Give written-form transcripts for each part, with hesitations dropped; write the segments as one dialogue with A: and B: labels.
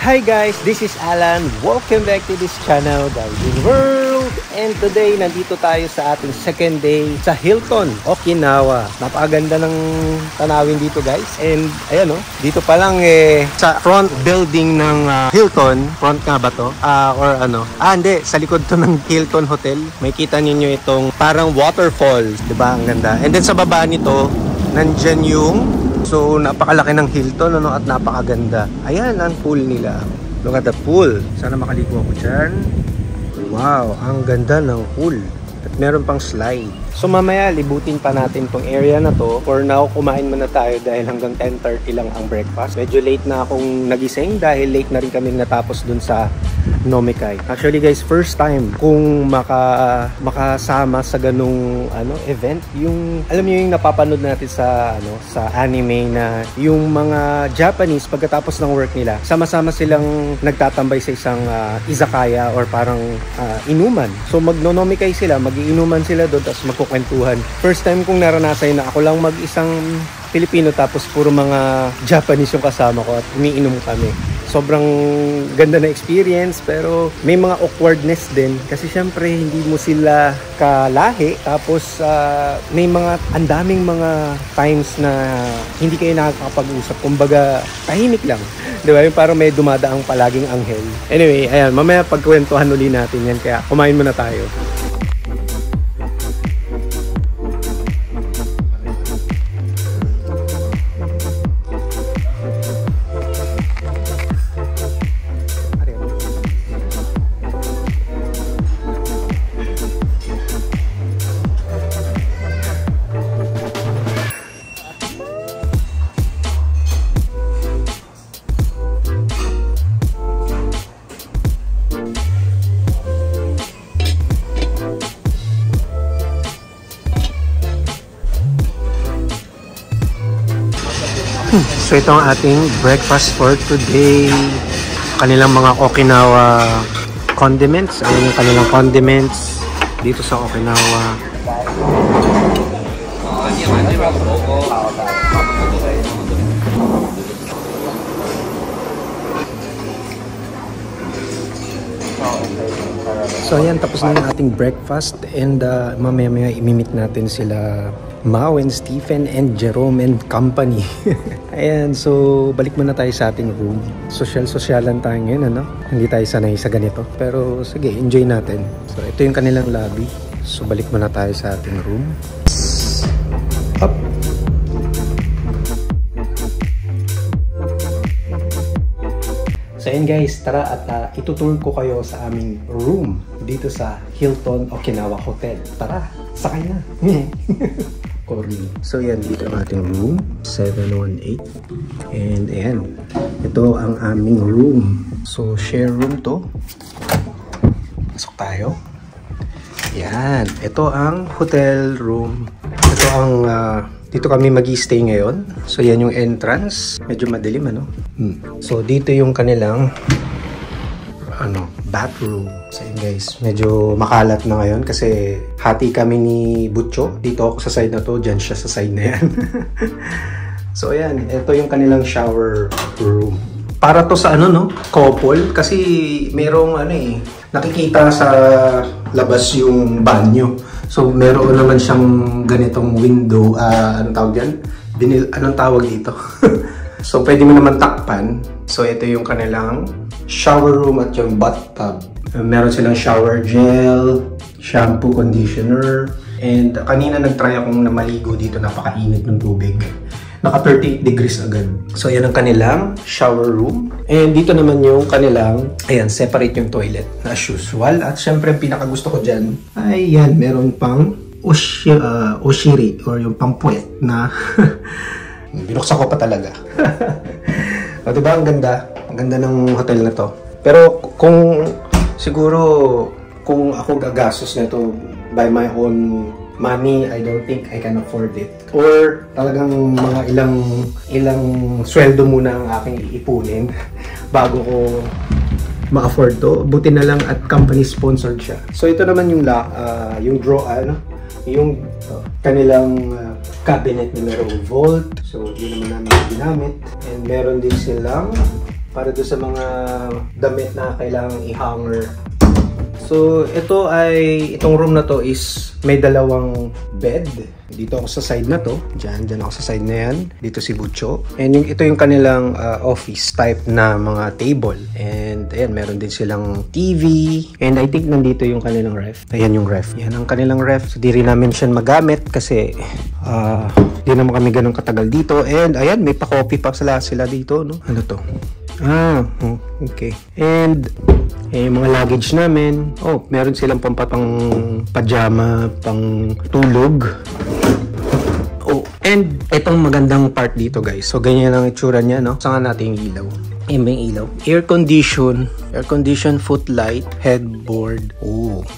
A: Hi guys, this is Alan. Welcome back to this channel, Diving World. And today, nandito tayo sa ating second day sa Hilton, Okinawa. Napakaganda ng tanawin dito guys. And ayan o, dito pa lang sa front building ng Hilton. Front nga ba to? Or ano? Hindi, sa likod to ng Hilton Hotel. May kita ninyo itong parang waterfall. Diba? Ang ganda. And then sa baba nito, nandyan yung napakalaki ng Hilton at napakaganda. Ayan ang pool nila. Look at the pool. Sana makaligo ako dyan. Wow, ang ganda ng pool. At meron pang slide. So mamaya libutin pa natin tong area na to. For now, kumain muna tayo dahil hanggang 10:30 lang ang breakfast. Medyo late na akong nagising dahil late na rin kami natapos dun sa Nomikai. Actually guys, first time kung makasama sa ganung event. Yung alam niyo yung napapanood natin sa sa anime na yung mga Japanese pagkatapos ng work nila, sama-sama silang nagtatambay sa isang izakaya or parang inuman. So magno-Nomikai sila, mag-iinuman sila doon tapos magkukwentuhan. First time kong naranasan na ako lang mag-isang Pilipino tapos puro mga Japanese yung kasama ko at umiinom kami. Sobrang ganda na experience pero may mga awkwardness din kasi syempre hindi mo sila kalahi tapos may mga andaming mga times na hindi kayo nakakapag-usap, kumbaga tahimik lang, di ba? Yung parang may dumadaang palaging anghel. Anyway, ayan, mamaya pagkwentuhan uli natin yan kaya kumain muna tayo. So ito ang ating breakfast for today. Kanilang mga Okinawa condiments. Ayan yung kanilang condiments dito sa Okinawa. So ayan, tapos na yung ating breakfast and mamaya imimit natin sila Mau and Stephen and Jerome and company. Ayan, so balik muna tayo sa ating room. Social-socialan tayo ngayon, Hindi tayo sanay sa ganito. Pero sige, enjoy natin. So ito yung kanilang lobby. So balik muna tayo sa ating room. Up. So ayan guys, tara at itutur ko kayo sa aming room dito sa Hilton Okinawa Hotel. Tara, sakay na. Corny. So yan, dito ang ating room 718 and ayan, ito ang aming room. So share room to. Pasok tayo. Yan, ito ang hotel room. Ito ang dito kami mag-i-stay ngayon. So yan yung entrance. Medyo madilim So dito yung kanilang bathroom. So yun guys, medyo makalat na ngayon kasi hati kami ni Butcho. Dito ako sa side na to, dyan siya sa side na yan. So ayan, ito yung kanilang shower room. Para to sa couple kasi merong nakikita sa labas yung banyo. So meron naman siyang ganitong window, anong tawag dyan? Anong tawag dito? So pwede mo naman takpan. So ito yung kanilang shower room at yung bathtub. Meron silang shower gel, shampoo, conditioner. And kanina nag-try akong namaligo dito, napakainit ng tubig. Naka 38 degrees agad. So yan ang kanilang shower room. And dito naman yung kanilang, ayan, separate yung toilet as usual. At syempre pinakagusto ko dyan ay yan, meron pang oshiri or yung pangpuwet na binuksan ko pa talaga. O diba, ang ganda? Ang ganda ng hotel na to. Pero kung ako gagastos nito by my own money, I don't think I can afford it. Or talagang mga ilang sweldo muna ang aking iipunin bago ko ma-afford to. Buti na lang at company sponsored siya. So ito naman yung yung kanilang cabinet na merong vault. So, yun naman namin ginamit. And meron din silang para doon sa mga damit na kailangang i-hanger. So, itong room na to is may dalawang bed. Dito ako sa side na to. Diyan ako sa side na yan. Dito si Butcho. And ito yung kanilang office type na mga table. And ayan, meron din silang TV. And I think nandito yung kanilang ref. Ayan yung ref. Yan ang kanilang ref. So, di rin namin siya magamit kasi di naman kami ganun katagal dito. And ayan, may pa-coffee pa sila dito, no? Ano to? Okay. And mga luggage namin. Meron silang pang pajama, pang tulog. And itong magandang part dito, guys. So, ganyan ang itsura niya, no? Saan natin yung ilaw? May ilaw. Air condition footlight, headboard,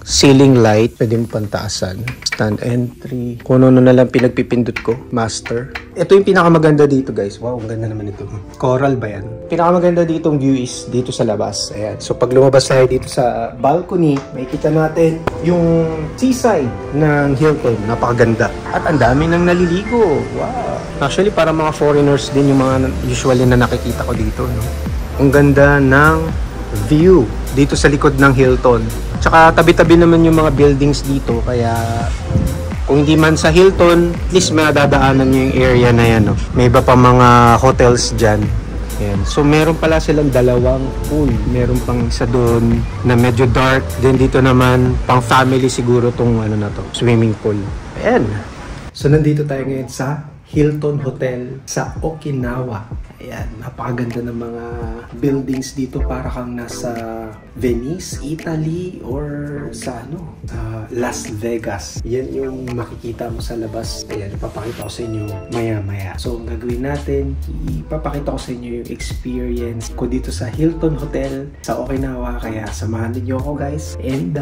A: ceiling light, pwede mo pantaasan, stand entry, kung ano na lang pinagpipindot ko, master. Ito yung pinakamaganda dito, guys. Wow, ang ganda naman ito. Coral ba yan? Pinakamaganda ditong view is dito sa labas. Ayan. So, pag lumabas tayo dito sa balcony, makikita natin yung seaside ng Hilton. Napakaganda. At ang dami nang naliligo. Wow. Actually, para mga foreigners din yung mga usually na nakikita ko dito, no? Ang ganda ng view dito sa likod ng Hilton. Tsaka tabi-tabi naman yung mga buildings dito, kaya kung hindi man sa Hilton, at least madadaanan nyo yung area na yan, no? May iba pa mga hotels dyan. Ayan. So meron pala silang dalawang pool. Meron pang isa doon na medyo dark. Then dito naman pang family siguro tong ano na to, swimming pool. Ayan. So nandito tayo ngayon sa Hilton Hotel sa Okinawa. Ayan, napakaganda ng mga buildings dito, para kang nasa Venice, Italy, or sa Las Vegas. Yan yung makikita mo sa labas. Ayan, ipapakita ko sa inyo maya-maya. So, ang gagawin natin, ipapakita ko sa inyo yung experience ko dito sa Hilton Hotel sa Okinawa. Kaya samahan niyo ako, guys, and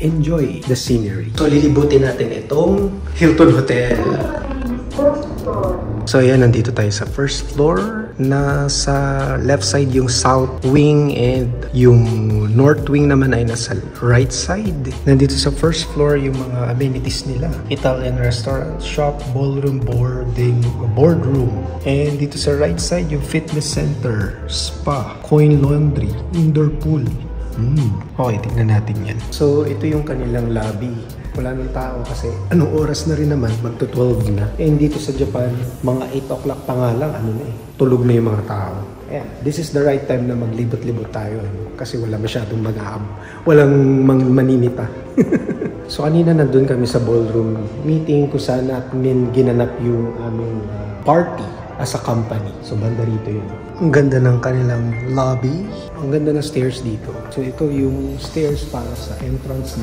A: enjoy the scenery. So, lilibutin natin itong Hilton Hotel. So ayan, nandito tayo sa first floor. Nasa left side yung south wing and yung north wing naman ay nasa right side. Nandito sa first floor yung mga amenities nila. Italian restaurant, shop, ballroom, boardroom. And dito sa right side yung fitness center, spa, coin laundry, indoor pool. Okay, tignan natin yan. So ito yung kanilang lobby. Wala nang tao kasi anong oras na rin naman, magto-12 na. And dito sa Japan, mga 8 o'clock pa nga lang, tulog na yung mga tao. Ayan, this is the right time na maglibot-libot tayo. Kasi wala masyadong walang maninita. So kanina nandun kami sa ballroom meeting kung saan natin ginanap yung aming party as a company. So banda rito yun. Ang ganda ng kanilang lobby. Ang ganda ng stairs dito. So ito yung stairs para sa entrance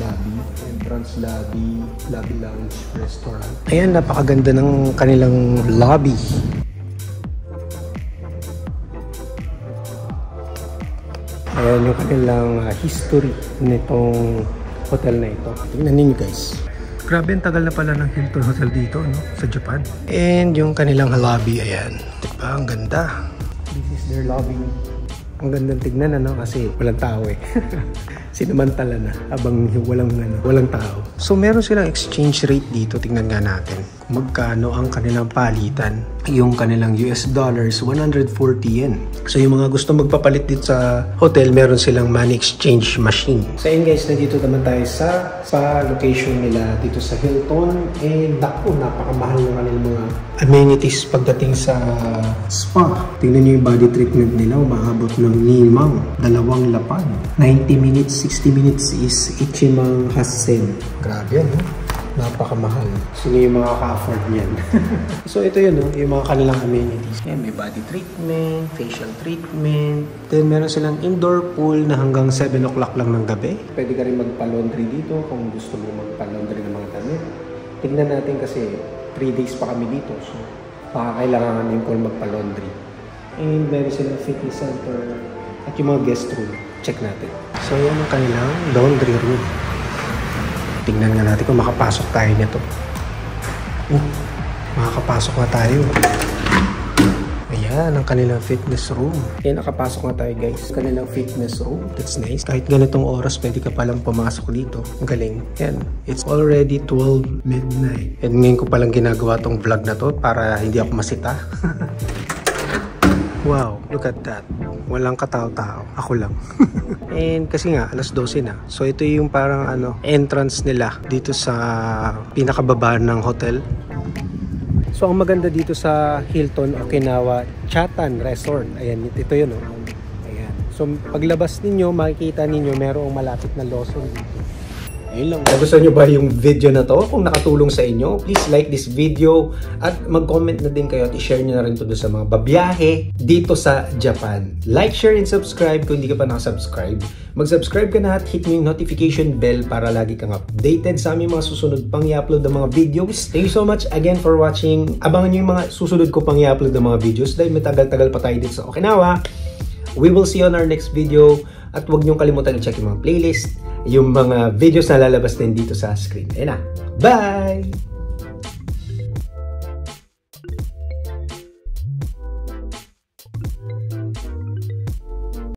A: lobby, lobby lounge, restaurant. Ayan, napakaganda ng kanilang lobby. Ayan yung kanilang history nitong hotel na ito. Tingnan ninyo, guys. Grabe, ang tagal na pala ng Hilton Hotel dito, no? Sa Japan. And yung kanilang lobby, ayan. Diba? Ang ganda. This is their lobby. Ang gandang tignan, kasi walang tao eh. Sinamantala na habang walang tao. So meron silang exchange rate dito. Tingnan nga natin kung magkano ang kanilang palitan. Yung kanilang US dollars, 140 yen. So yung mga gusto magpapalit dito sa hotel, meron silang money exchange machine. So yun, guys, nandito naman tayo sa location nila dito sa Hilton. And napakamahal ng kanilang mga amenities pagdating sa spa. Tingnan nyo yung body treatment nila. Umaabot ng 2 lapad. 90 minutes, 60 minutes is Ichimang Hasen. Grabe yan, napakamahal. Sino yung mga ka-afford niyan? So ito yun, yung mga kanilang amenities. May body treatment, facial treatment. Then meron silang indoor pool na hanggang 7 o'clock lang ng gabi. Pwede ka rin magpa-laundry dito kung gusto mo magpa-laundry ng mga damit. Tignan natin kasi 3 days pa kami dito. So baka kailangan namin kung magpa-laundry. And meron silang fitness center at yung mga guest room. Check natin. So yan ang kanilang laundry room. Tingnan nga natin kung makapasok tayo nito. Makakapasok na tayo. Ayan ang kanilang fitness room. Ayan, nakapasok na tayo, guys. Kanilang fitness room. That's nice. Kahit ganitong oras, pwede ka palang pumasok dito. Ang galing. Ayan. It's already 12 midnight. And ngayon ko palang ginagawa tong vlog na to para hindi ako masita. Wow, look at that. Walang katao-tao. Ako lang. And kasi nga, alas 12 na. So ito yung parang entrance nila dito sa pinakababa ng hotel. So ang maganda dito sa Hilton Okinawa Chatan Resort. Ayan, ito yun oh. Ayan. So paglabas ninyo, makikita ninyo merong malapit na Lawson dito. Ayun lang. Nagustuhan nyo ba yung video na to? Kung nakatulong sa inyo, please like this video at mag-comment na din kayo at i-share nyo na rin to sa mga babiyahe dito sa Japan. Like, share, and subscribe kung hindi ka pa nakasubscribe. Mag-subscribe ka na at hit nyo yung notification bell para lagi kang updated sa aming mga susunod pang i-upload ng mga videos. Thank you so much again for watching. Abangan nyo yung mga susunod ko pang i-upload ng mga videos dahil matagal-tagal pa tayo dito sa Okinawa. We will see you on our next video. At huwag niyong kalimutan i-check yung mga playlist, yung mga videos na lalabas din dito sa screen. Ayan na. Bye!